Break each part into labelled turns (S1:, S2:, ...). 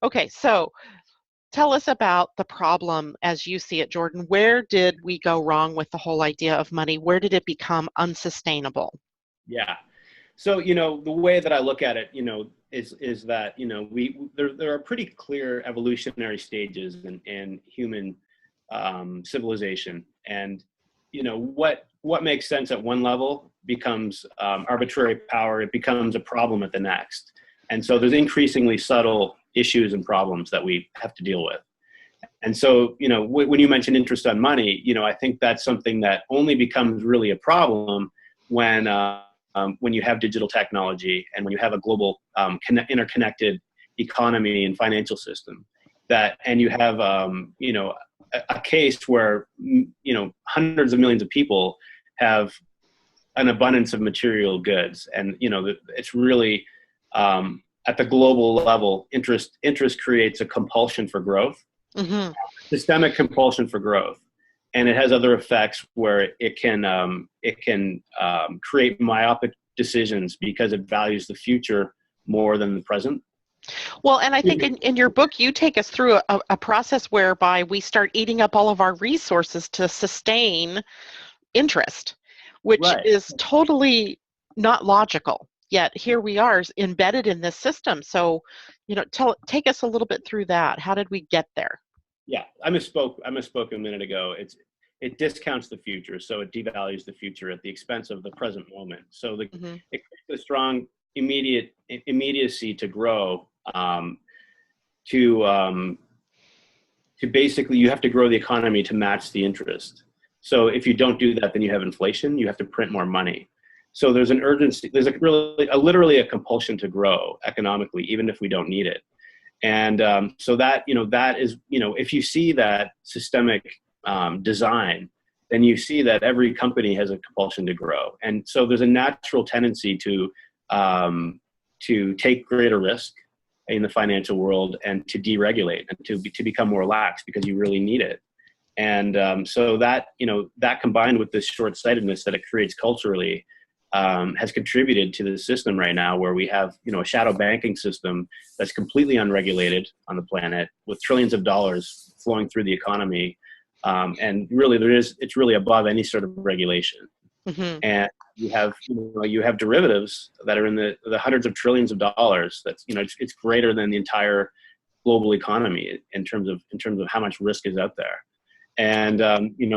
S1: Okay, so tell us about the problem as you see it, Jordan. Where did we go wrong with the whole idea of money? Where did it become unsustainable?
S2: Yeah. So, the way that I look at it, is that, there are pretty clear evolutionary stages in human civilization. And, what makes sense at one level becomes arbitrary power. It becomes a problem at the next. And so there's increasingly subtle issues and problems that we have to deal with. And so, when you mention interest on money, I think that's something that only becomes really a problem when you have digital technology and when you have a global interconnected economy and financial system, and you have a case where hundreds of millions of people have an abundance of material goods, and it's really at the global level, interest creates a compulsion for growth,
S1: Mm-hmm.
S2: systemic compulsion for growth. And it has other effects where it can create myopic decisions because it values the future more than the present.
S1: Well, and I think in your book, you take us through a process whereby we start eating up all of our resources to sustain interest, which
S2: Right.
S1: is totally not logical. Yet here we are embedded in this system. So, take us a little bit through that. How did we get there?
S2: Yeah, I misspoke a minute ago. It discounts the future, so it devalues the future at the expense of the present moment. So
S1: Mm-hmm.
S2: it creates a strong immediacy to grow. To basically, you have to grow the economy to match the interest. So if you don't do that, then you have inflation. You have to print more money. So there's an urgency. There's literally a compulsion to grow economically, even if we don't need it. And so that is, if you see that systemic design, then you see that every company has a compulsion to grow. And so there's a natural tendency to take greater risk in the financial world and to deregulate and to become more lax because you really need it. And so that combined with this short-sightedness that it creates culturally, has contributed to the system right now where we have, a shadow banking system that's completely unregulated on the planet with trillions of dollars flowing through the economy. And really it's really above any sort of regulation.
S1: Mm-hmm.
S2: And you have derivatives that are in the hundreds of trillions of dollars. That's, it's greater than the entire global economy in terms of how much risk is out there. And,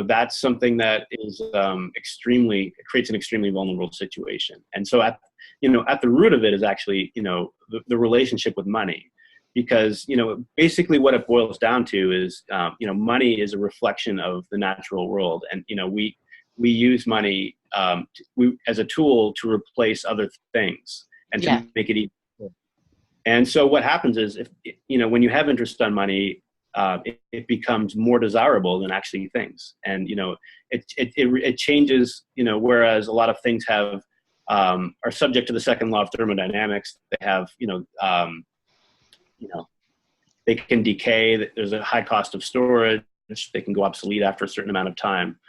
S2: that's something that is it creates an extremely vulnerable situation. And so at the root of it is actually, the relationship with money, because, basically what it boils down to is, money is a reflection of the natural world. And, we use money as a tool to replace other things and to make it easy. And so what happens is when you have interest on money, it becomes more desirable than actually things. And, it changes, whereas a lot of things are subject to the second law of thermodynamics. They have, they can decay. There's a high cost of storage. They can go obsolete after a certain amount of time.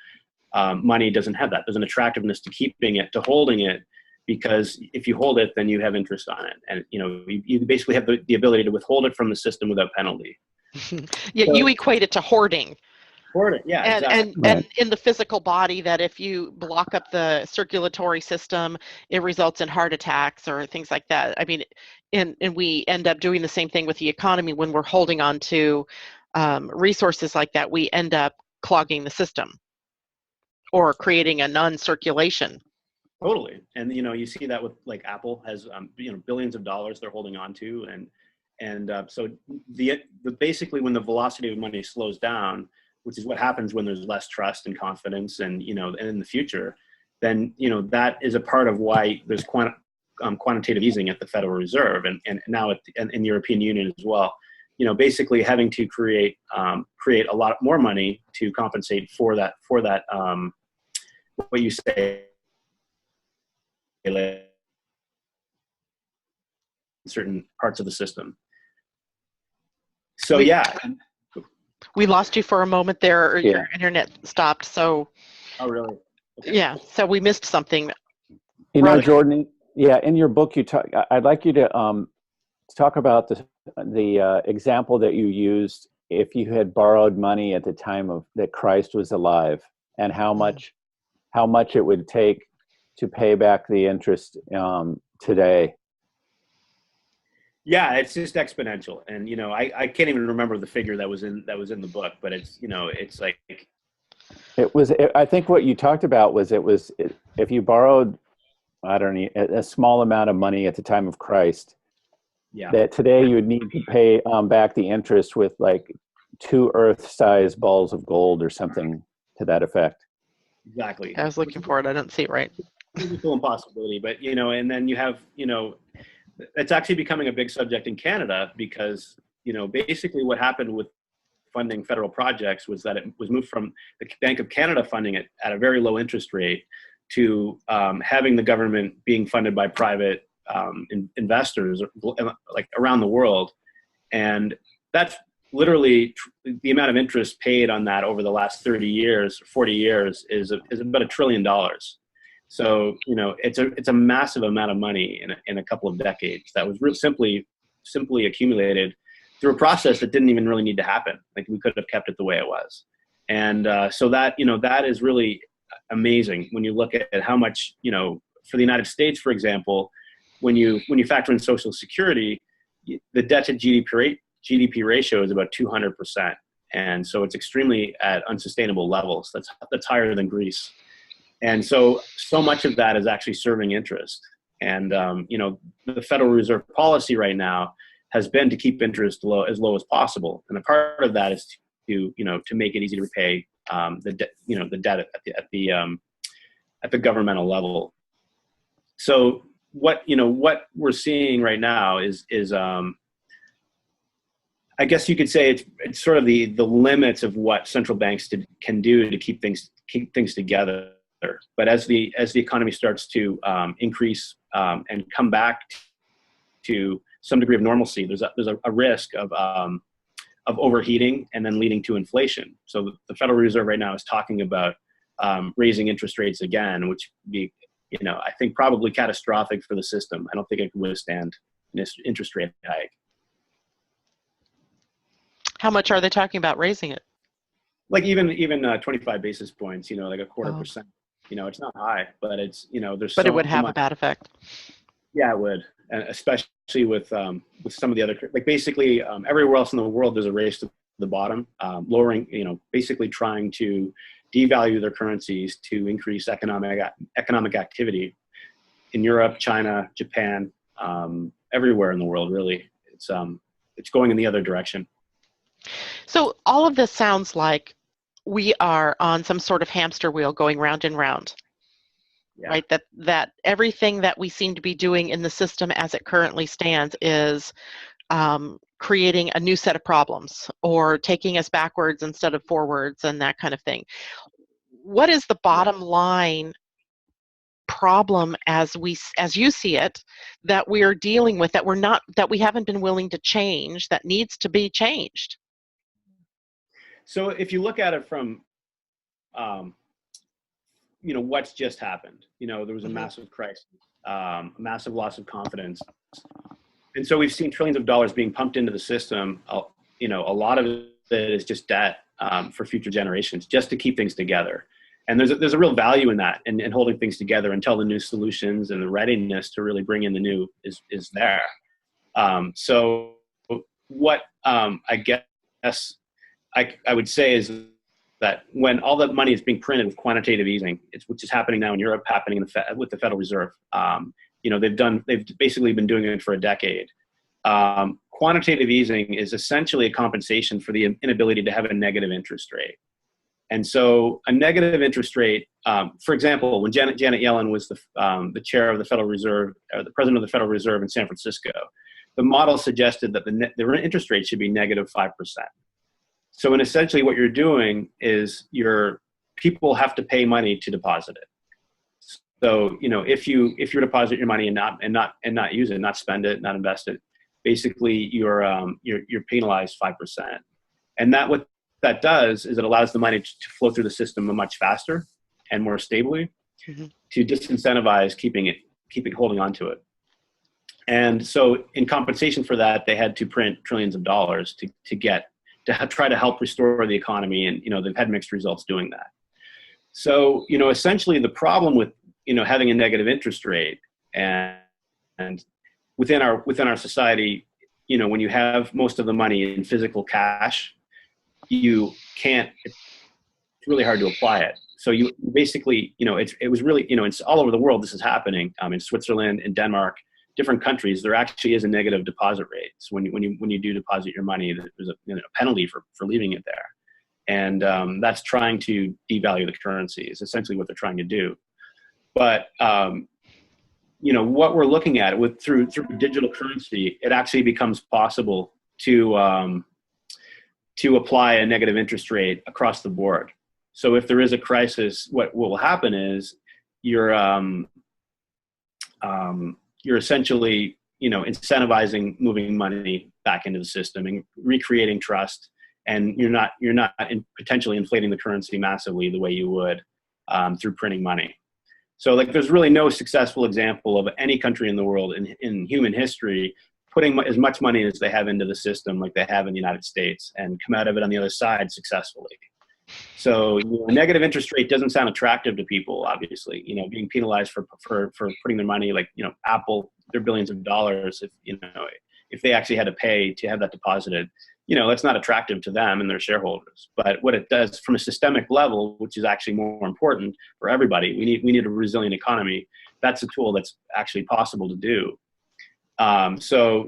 S2: Money doesn't have that. There's an attractiveness to keeping it, to holding it, because if you hold it, then you have interest on it. And, you basically have the ability to withhold it from the system without penalty.
S1: Yeah,
S2: So,
S1: you equate it to hoarding.
S2: Hoarding, yeah, exactly.
S1: And in the physical body, that if you block up the circulatory system, it results in heart attacks or things like that. I mean, and we end up doing the same thing with the economy when we're holding on to resources like that. We end up clogging the system or creating a non-circulation.
S2: Totally. And, you see that with like Apple has, billions of dollars they're holding on to. And so basically when the velocity of money slows down, which is what happens when there's less trust and confidence and, and in the future, then, that is a part of why there's quantitative easing at the Federal Reserve and now in the European Union as well, basically having to create a lot more money to compensate for that, what you say, certain parts of the system. So
S1: we lost you for a moment there, or
S3: Yeah.
S1: your internet stopped. So
S2: oh really? Okay.
S1: Yeah, so we missed something.
S3: Jordan, in your book I'd like you to talk about the the example that you used, if you had borrowed money at the time of that Christ was alive, and how much it would take to pay back the interest today.
S2: Yeah, it's just exponential, and I can't even remember the figure that was in the book, but it's like
S3: I think what you talked about was if you borrowed, I don't know, a small amount of money at the time of Christ,
S2: yeah,
S3: that today you would need to pay back the interest with like 2 Earth-sized balls of gold or something to that effect.
S2: exactly.
S1: I was looking for it. I didn't see it right.
S2: Physical impossibility, but and then you have it's actually becoming a big subject in Canada because basically what happened with funding federal projects was that it was moved from the Bank of Canada funding it at a very low interest rate to having the government being funded by private investors like around the world, and that's literally the amount of interest paid on that over the last 30 years, 40 years is about $1 trillion. So it's a massive amount of money in a couple of decades that was simply accumulated through a process that didn't even really need to happen. Like we could have kept it the way it was, and so that that is really amazing when you look at how much for the United States, for example, when you factor in Social Security, the debt to GDP ratio is about 200%, and so it's extremely at unsustainable levels. That's higher than Greece. And so much of that is actually serving interest. And, the Federal Reserve policy right now has been to keep interest as low as possible. And a part of that is to make it easy to repay the debt at the governmental level. So what we're seeing right now is I guess you could say it's sort of the limits of what central banks can do to keep things together. But as the economy starts to increase and come back to some degree of normalcy, there's a risk of overheating and then leading to inflation. So the Federal Reserve right now is talking about raising interest rates again, which would be I think probably catastrophic for the system. I don't think it can withstand an interest rate hike.
S1: How much are they talking about raising it?
S2: Like even 25 basis points, like a quarter percent. It's not high, but it's there's.
S1: But it would have a bad effect.
S2: Yeah, it would, and especially with some of the other, like basically everywhere else in the world, there's a race to the bottom, lowering, basically trying to devalue their currencies to increase economic activity. In Europe, China, Japan, everywhere in the world, really, it's going in the other direction.
S1: So all of this sounds like we are on some sort of hamster wheel going round and round, yeah. Right? That everything that we seem to be doing in the system as it currently stands is creating a new set of problems or taking us backwards instead of forwards and that kind of thing. What is the bottom line problem as you see it that we're dealing with that we haven't been willing to change, that needs to be changed?
S2: So if you look at it from, what's just happened, there was a massive crisis, a massive loss of confidence. And so we've seen trillions of dollars being pumped into the system. A lot of it is just debt for future generations, just to keep things together. And there's a real value in that and holding things together until the new solutions and the readiness to really bring in the new is there. So what I guess I would say is that when all the money is being printed with quantitative easing, which is happening now in Europe, happening with the Federal Reserve, they've basically been doing it for a decade. Quantitative easing is essentially a compensation for the inability to have a negative interest rate. And so a negative interest rate, for example, when Janet Yellen was the chair of the Federal Reserve, or the president of the Federal Reserve in San Francisco, the model suggested that the interest rate should be negative 5%. So in essentially what you're doing is people have to pay money to deposit it. So, if you deposit your money and not use it, not spend it, not invest it, basically you're penalized 5%. And what that does is it allows the money to flow through the system much faster and more stably to disincentivize keeping holding on to it. And so in compensation for that, they had to print trillions of dollars to try to help restore the economy. And, they've had mixed results doing that. So, essentially the problem with, having a negative interest rate and within our society, when you have most of the money in physical cash, it's really hard to apply it. So you basically, it was really, it's all over the world. This is happening in Switzerland, in Denmark, different countries. There actually is a negative deposit rate. So when you do deposit your money, there's a penalty for leaving it there. And that's trying to devalue the currency is essentially what they're trying to do. But, what we're looking at through digital currency, it actually becomes possible to apply a negative interest rate across the board. So if there is a crisis, what will happen is you're essentially, incentivizing moving money back into the system and recreating trust. And you're not potentially inflating the currency massively the way you would through printing money. So there's really no successful example of any country in the world in human history putting as much money as they have into the system like they have in the United States and come out of it on the other side successfully. So a negative interest rate doesn't sound attractive to people, obviously, being penalized for putting their money, Apple, their billions of dollars, if they actually had to pay to have that deposited, that's not attractive to them and their shareholders. But what it does from a systemic level, which is actually more important for everybody, we need a resilient economy. That's a tool that's actually possible to do. So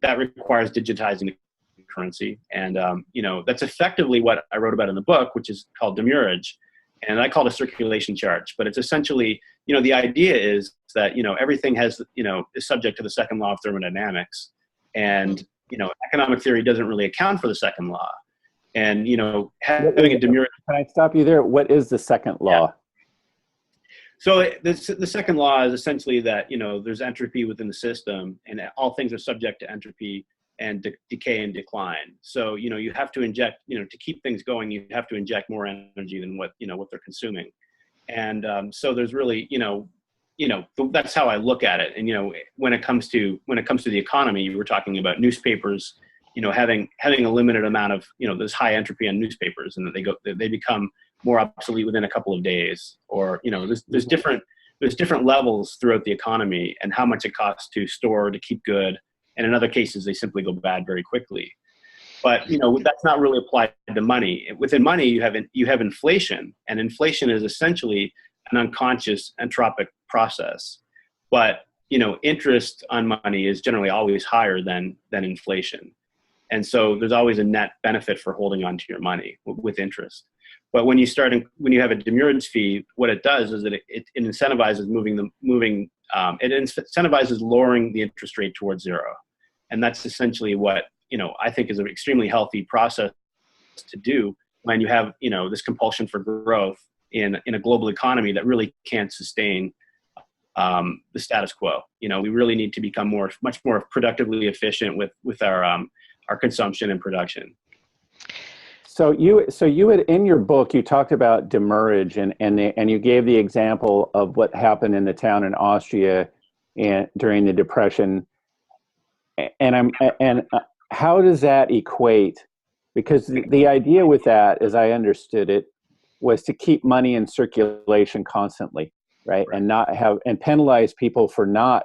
S2: that requires digitizing the currency. And, that's effectively what I wrote about in the book, which is called demurrage. And I call it a circulation charge. But it's essentially, the idea is that, everything is subject to the second law of thermodynamics. And, economic theory doesn't really account for the second law. And, having a demurrage.
S3: Can I stop you there? What is the second law?
S2: Yeah. So the second law is essentially that, there's entropy within the system and all things are subject to entropy and decay and decline. So, you have to inject, to keep things going, you have to inject more energy than what they're consuming. And so there's really, that's how I look at it. And, when it comes to the economy, you were talking about newspapers, having a limited amount of, there's high entropy on newspapers and that they become more obsolete within a couple of days, or, there's different levels throughout the economy and how much it costs to store, to keep good. And in other cases, they simply go bad very quickly. But, that's not really applied to money. Within money, you have inflation, and inflation is essentially an unconscious entropic process. But, interest on money is generally always higher than inflation. And so there's always a net benefit for holding on to your money with interest. But when you have a demurrage fee, what it does is that it incentivizes it incentivizes lowering the interest rate towards zero. And that's essentially what, I think is an extremely healthy process to do when you have, this compulsion for growth in a global economy that really can't sustain the status quo. We really need to become much more productively efficient with our consumption and production.
S3: So you had, in your book, you talked about demurrage and you gave the example of what happened in the town in Austria during the Depression. And how does that equate? Because the idea with that, as I understood it, was to keep money in circulation constantly, right? And not and penalize people for not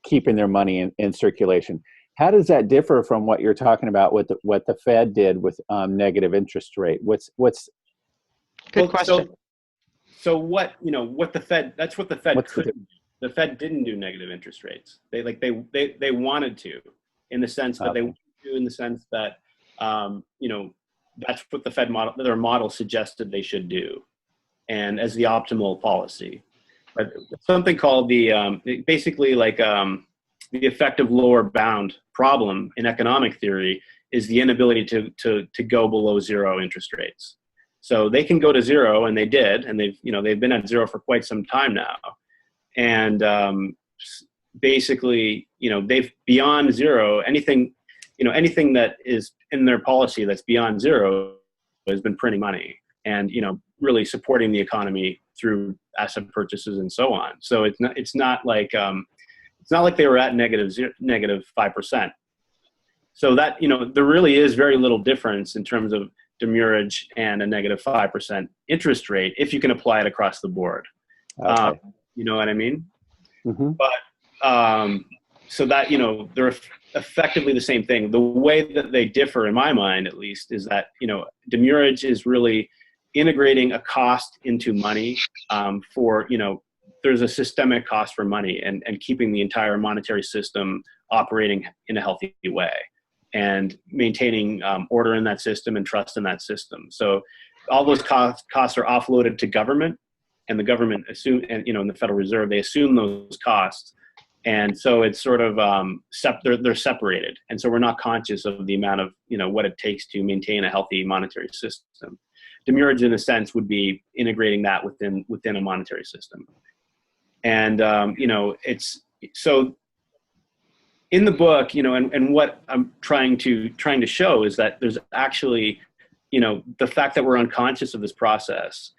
S3: keeping their money in circulation. How does that differ from what you're talking about with what the Fed did with negative interest rate? What's
S1: good question?
S2: So what the Fed, that's what the Fed couldn't do. The Fed didn't do negative interest rates. They wanted to, in the sense that that's what the Fed model, their model suggested they should do, and as the optimal policy. But something called the effective lower bound problem in economic theory is the inability to go below zero interest rates. So they can go to zero, and they did, and they've been at zero for quite some time now. And basically, they've beyond zero, anything that is in their policy that's beyond zero has been printing money and, really supporting the economy through asset purchases and so on. So it's not like It's not like they were at negative 5%. So that, there really is very little difference in terms of demurrage and a negative 5% interest rate if you can apply it across the board.
S3: Okay.
S2: You know what I mean?
S3: Mm-hmm.
S2: But so that, they're effectively the same thing. The way that they differ, in my mind at least, is that, demurrage is really integrating a cost into money for, there's a systemic cost for money and keeping the entire monetary system operating in a healthy way and maintaining order in that system and trust in that system. So all those costs are offloaded to government, and the government assume, and in the Federal Reserve, they assume those costs. And so it's sort of they're separated, and so we're not conscious of the amount of what it takes to maintain a healthy monetary system. Demurrage, in a sense, would be integrating that within a monetary system. And it's so in the book, and what I'm trying to show is that there's actually, the fact that we're unconscious of this process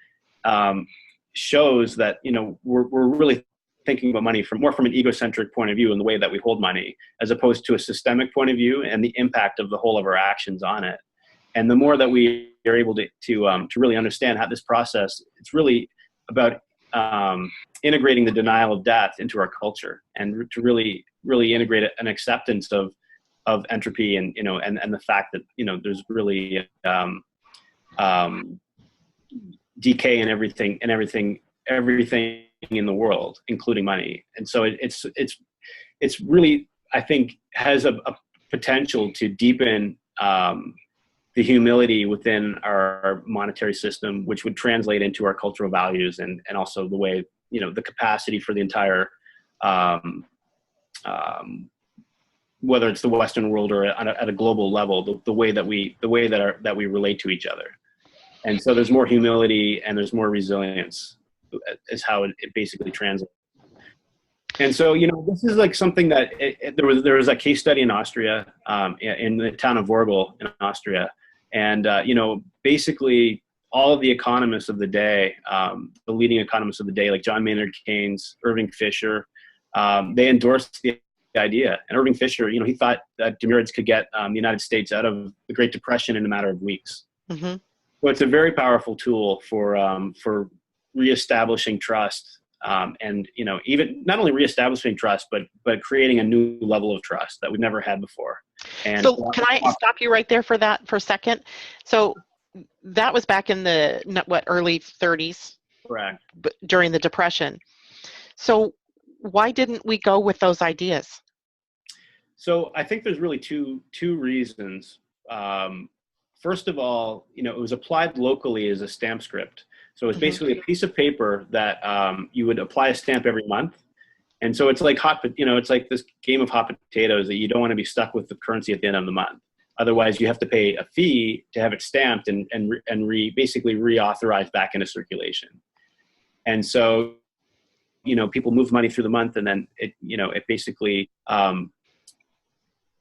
S2: shows that we're really thinking about money more from an egocentric point of view in the way that we hold money, as opposed to a systemic point of view and the impact of the whole of our actions on it. And the more that we are able to really understand how this process, it's really about integrating the denial of death into our culture, and to really integrate an acceptance of entropy and the fact that there's really decay in everything in the world, including money. And so it's really, I think, has a potential to deepen the humility within our monetary system, which would translate into our cultural values and also the way, the capacity for the entire, whether it's the Western world or at a global level, the way that we relate to each other. And so there's more humility and there's more resilience is how it basically translates. And so, this is like something that there was a case study in Austria, in the town of Vorgl in Austria. And, basically all of the economists of the day, the leading economists of the day, like John Maynard Keynes, Irving Fisher, they endorsed the idea. And Irving Fisher, he thought that demurrage could get the United States out of the Great Depression in a matter of weeks. Mm-hmm. So it's a very powerful tool for reestablishing trust, and even not only reestablishing trust, but creating a new level of trust that we've never had before. And
S1: so, can I stop you right there for a second? So that was back in the early 30s,
S2: correct,
S1: during the Depression. So why didn't we go with those ideas?
S2: So I think there's really two reasons. First of all, it was applied locally as a stamp script. So it's basically a piece of paper that you would apply a stamp every month. And so it's like it's like this game of hot potatoes that you don't want to be stuck with the currency at the end of the month. Otherwise, you have to pay a fee to have it stamped and basically reauthorized back into circulation. And so, people move money through the month, and then it basically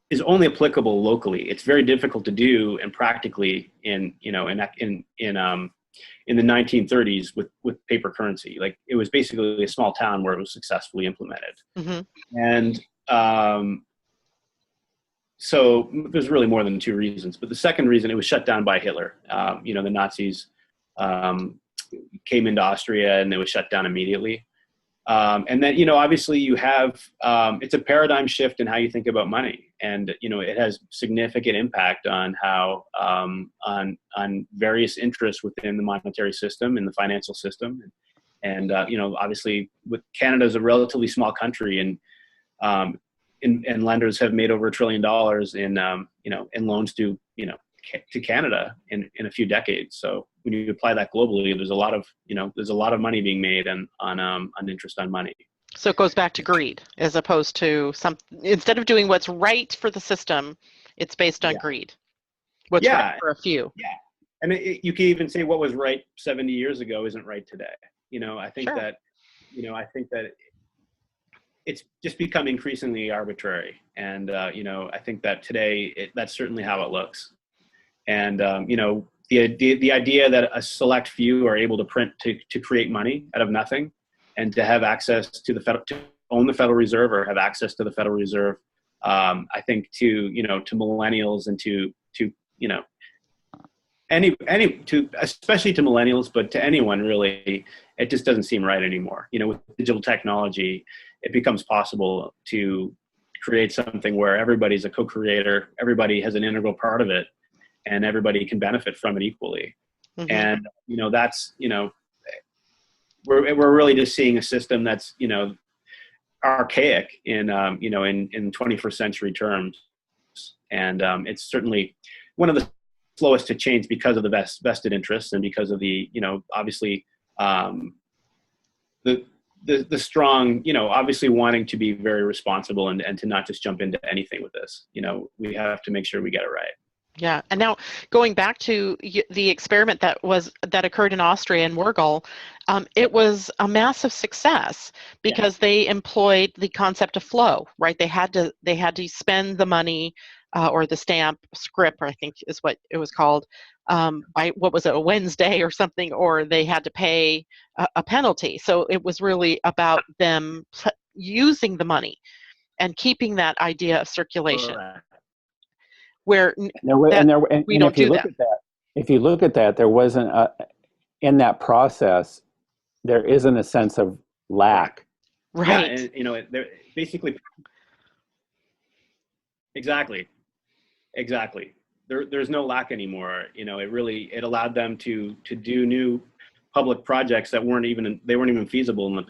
S2: is only applicable locally. It's very difficult to do, and practically in the 1930s with paper currency. Like, it was basically a small town where it was successfully implemented. Mm-hmm. And so there's really more than two reasons. But the second reason, it was shut down by Hitler. The Nazis came into Austria and it was shut down immediately. And then, obviously you have, it's a paradigm shift in how you think about money. And, it has significant impact on how, on various interests within the monetary system and the financial system. And obviously with Canada is a relatively small country, and lenders have made over $1 trillion in loans to Canada in a few decades. So when you apply that globally, there's a lot of money being made on interest on money.
S1: So it goes back to greed, as opposed to instead of doing what's right for the system, it's based on greed. What's right for a few.
S2: Yeah. And you can even say what was right 70 years ago isn't right today. I think that it's just become increasingly arbitrary. And, I think that today that's certainly how it looks. And, the idea that a select few are able to print to create money out of nothing, and to have access to own the Federal Reserve or have access to the Federal Reserve. I think to millennials and to especially to millennials, but to anyone really, it just doesn't seem right anymore. With digital technology, it becomes possible to create something where everybody's a co-creator, everybody has an integral part of it, and everybody can benefit from it equally. Mm-hmm. And that's we're really just seeing a system that's archaic in 21st century terms, and it's certainly one of the slowest to change because of the vested interests and because of the obviously the strong obviously wanting to be very responsible and to not just jump into anything with this. We have to make sure we get it right.
S1: Yeah, and now going back to the experiment that occurred in Austria and Wurgel, it was a massive success because they employed the concept of flow, right? They had to spend the money or the stamp script, I think is what it was called, by what was it, a Wednesday or something, or they had to pay a penalty. So it was really about them using the money and keeping that idea of circulation.
S2: Correct.
S1: Where we don't do that.
S3: If you look at that, there wasn't in that process, there isn't a sense of lack.
S1: Right.
S2: Yeah, and, they're basically exactly. There's no lack anymore. It allowed them to do new public projects that weren't even feasible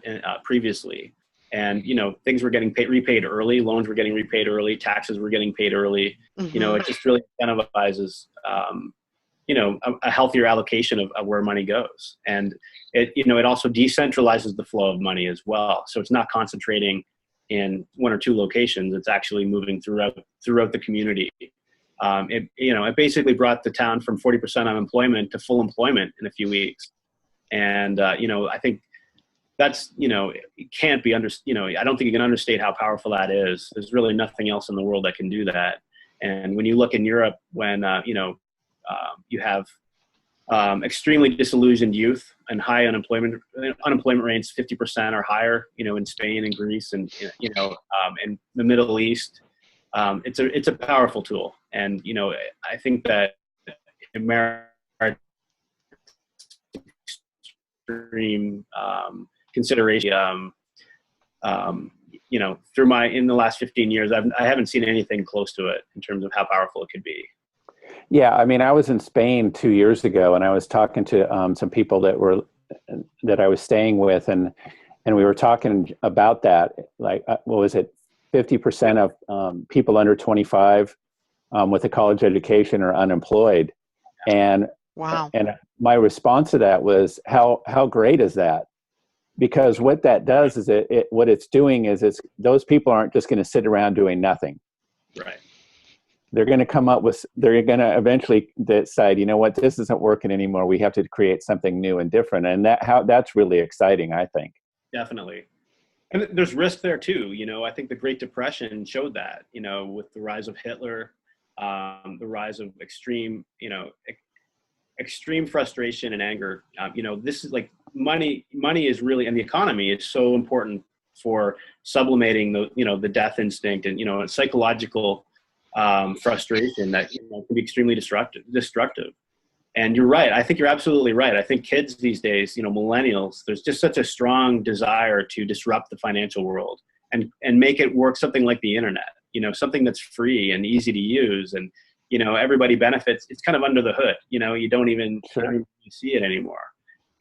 S2: previously. And things were getting repaid early, loans were getting repaid early, taxes were getting paid early. Mm-hmm. It just really incentivizes a healthier allocation of where money goes. And it also decentralizes the flow of money as well. So it's not concentrating in one or two locations. It's actually moving throughout the community. It basically brought the town from 40% unemployment to full employment in a few weeks. And I think that's it can't be I don't think you can understate how powerful that is. There's really nothing else in the world that can do that. And when you look in Europe, when you have extremely disillusioned youth and high unemployment rates, 50% or higher, in Spain and Greece and in the Middle East, it's a powerful tool. And I think that America extreme consideration. In the last 15 years, I haven't seen anything close to it in terms of how powerful it could be.
S3: Yeah, I mean, I was in Spain 2 years ago, and I was talking to some people that I was staying with, and we were talking about that. Like, what was it? 50% of people under 25 with a college education are unemployed, and
S1: wow.
S3: And my response to that was, how great is that? Because what that does is what it's doing is those people aren't just going to sit around doing nothing.
S2: Right.
S3: They're going to eventually decide, what, this isn't working anymore. We have to create something new and different. And that's really exciting, I think.
S2: Definitely. And there's risk there too. I think the Great Depression showed that, with the rise of Hitler, the rise of extreme frustration and anger. This is like money is really, and the economy is so important for sublimating the death instinct and, psychological frustration that can be extremely destructive. And you're right. I think you're absolutely right. I think kids these days, millennials, there's just such a strong desire to disrupt the financial world and make it work something like the internet, something that's free and easy to use. And, everybody benefits. It's kind of under the hood, you don't even see it anymore.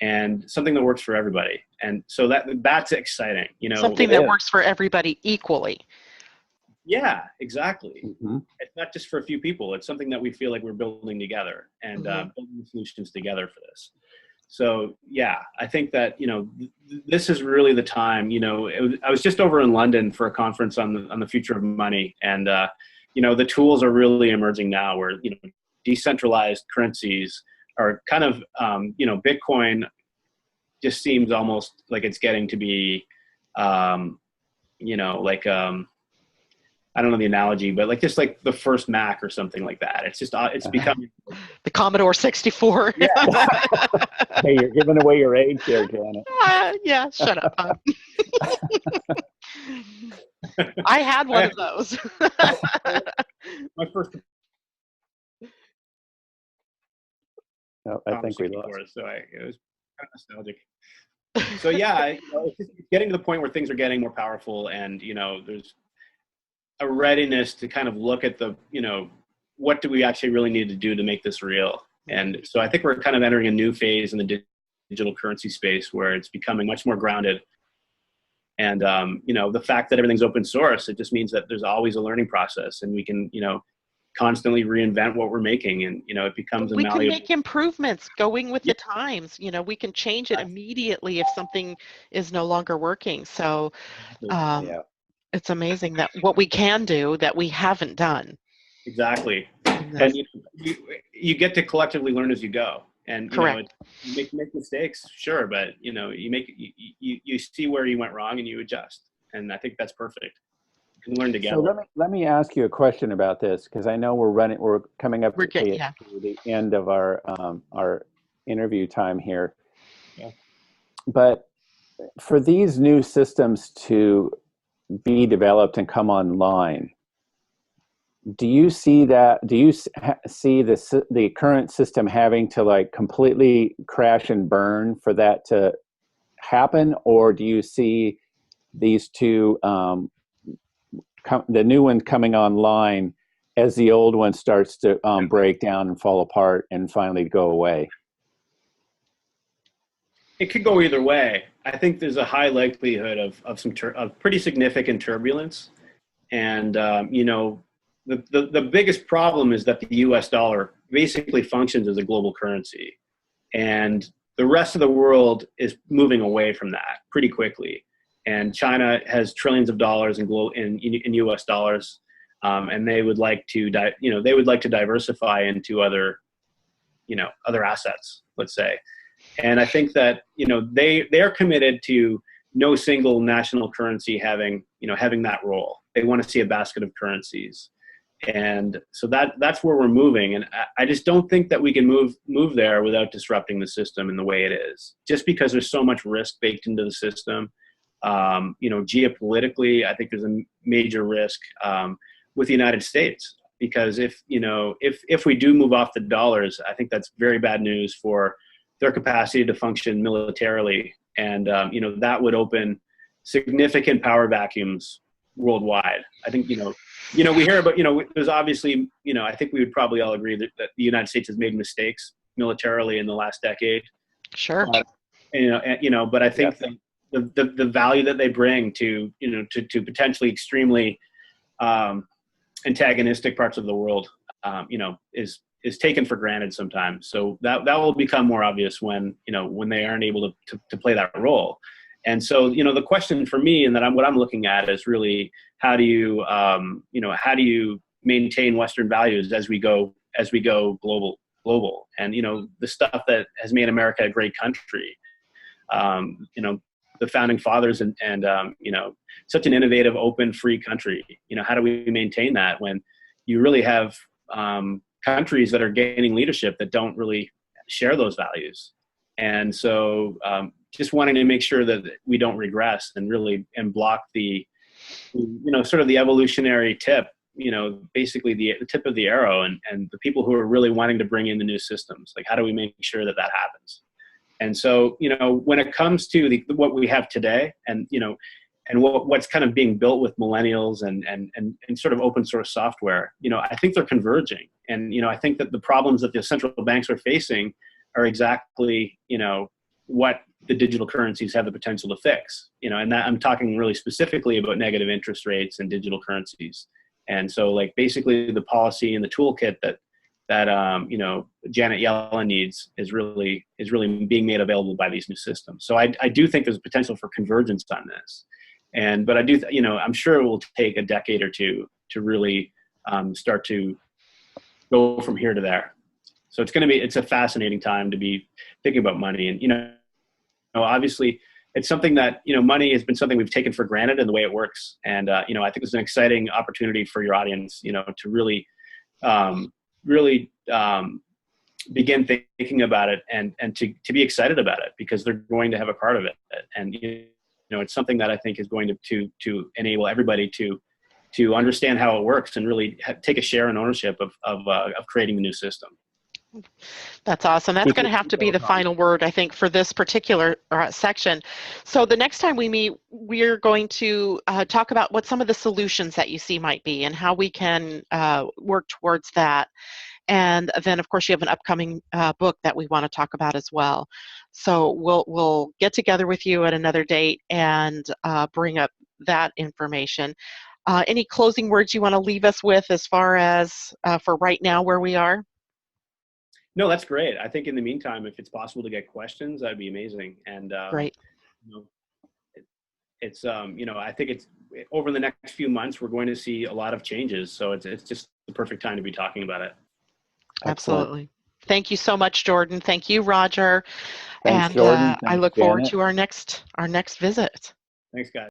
S2: And something that works for everybody. And so that's exciting,
S1: Something that works for everybody equally.
S2: Yeah, exactly.
S3: Mm-hmm.
S2: It's not just for a few people. It's something that we feel like we're building together and building solutions together for this. So yeah, I think that, this is really the time, I was just over in London for a conference on the future of money. And, the tools are really emerging now where, decentralized currencies are kind of, Bitcoin just seems almost like it's getting to be, I don't know the analogy, but like just like the first Mac or something like that. It's just it's become
S1: The Commodore 64.
S2: yeah.
S3: Hey, you're giving away your age there, Janet.
S1: Yeah, shut up. I had one of those.
S2: My first.
S3: No, I think we lost.
S2: So it was kind of nostalgic. So yeah, it's just getting to the point where things are getting more powerful, and there's a readiness to kind of look at the what do we actually really need to do to make this real. And so I think we're kind of entering a new phase in the digital currency space where it's becoming much more grounded. And the fact that everything's open source, it just means that there's always a learning process, and we can constantly reinvent what we're making, and it becomes
S1: we can make improvements going with the times. We can change it immediately if something is no longer working. So it's amazing that what we can do that we haven't done.
S2: Exactly. And you get to collectively learn as you go, and
S1: correct.
S2: You make mistakes, sure, but you see where you went wrong and you adjust, and I think that's perfect. You can learn together.
S3: So let me ask you a question about this, because I know we're coming up to the end of our interview time here.
S2: Yeah.
S3: But for these new systems to be developed and come online, do you see see the current system having to like completely crash and burn for that to happen, or do you see these two the new one coming online as the old one starts to break down and fall apart and finally go away?
S2: It could go either way. I think there's a high likelihood of some pretty significant turbulence, and the biggest problem is that the U.S. dollar basically functions as a global currency, and the rest of the world is moving away from that pretty quickly. And China has trillions of dollars in U.S. dollars, and they would like to diversify into other assets, let's say. And I think that they are committed to no single national currency having that role. They want to see a basket of currencies, and so that's where we're moving. And I just don't think that we can move there without disrupting the system in the way it is. Just because there's so much risk baked into the system. Geopolitically, I think there's a major risk with the United States, because if we do move off the dollars, I think that's very bad news for their capacity to function militarily, and that would open significant power vacuums worldwide. I think we hear about there's obviously I think we would probably all agree that the United States has made mistakes militarily in the last decade.
S1: Sure.
S2: But I think that the value that they bring to potentially extremely antagonistic parts of the world is taken for granted sometimes. So that will become more obvious when they aren't able to play that role. And so the question for me, and what I'm looking at, is really how do you maintain Western values as we go global, and the stuff that has made America a great country. The founding fathers and such an innovative, open, free country. How do we maintain that when you really have countries that are gaining leadership that don't really share those values? And so just wanting to make sure that we don't regress and block the sort of the evolutionary tip, basically the tip of the arrow, and the people who are really wanting to bring in the new systems. Like, how do we make sure that happens? And so, when it comes to what we have today, and what's kind of being built with millennials and sort of open source software, I think they're converging. And I think that the problems that the central banks are facing are exactly what the digital currencies have the potential to fix. And that I'm talking really specifically about negative interest rates and digital currencies. And so, like, basically the policy and the toolkit that Janet Yellen needs is really being made available by these new systems. So I do think there's potential for convergence on this, but I do I'm sure it will take a decade or two to really start to go from here to there. So it's a fascinating time to be thinking about money, and obviously it's something that, money has been something we've taken for granted in the way it works. And, I think it's an exciting opportunity for your audience, to really, really begin thinking about it and to be excited about it, because they're going to have a part of it. And, it's something that I think is going to enable everybody to understand how it works and really take a share in ownership of creating the new system.
S1: That's awesome. That's going to have to be the final word, I think, for this particular section. So the next time we meet, we're going to talk about what some of the solutions that you see might be and how we can work towards that. And then, of course, you have an upcoming book that we want to talk about as well. So we'll get together with you at another date and bring up that information. Any closing words you want to leave us with as far as for right now where we are?
S2: No, that's great. I think in the meantime, if it's possible to get questions, that'd be amazing. And
S1: great.
S2: It's I think it's over the next few months we're going to see a lot of changes. So it's just the perfect time to be talking about it.
S1: Absolutely. Excellent. Thank you so much, Jordan. Thank you, Roger.
S3: Thanks,
S1: and
S3: Jordan.
S1: I look forward to our next visit.
S2: Thanks, guys.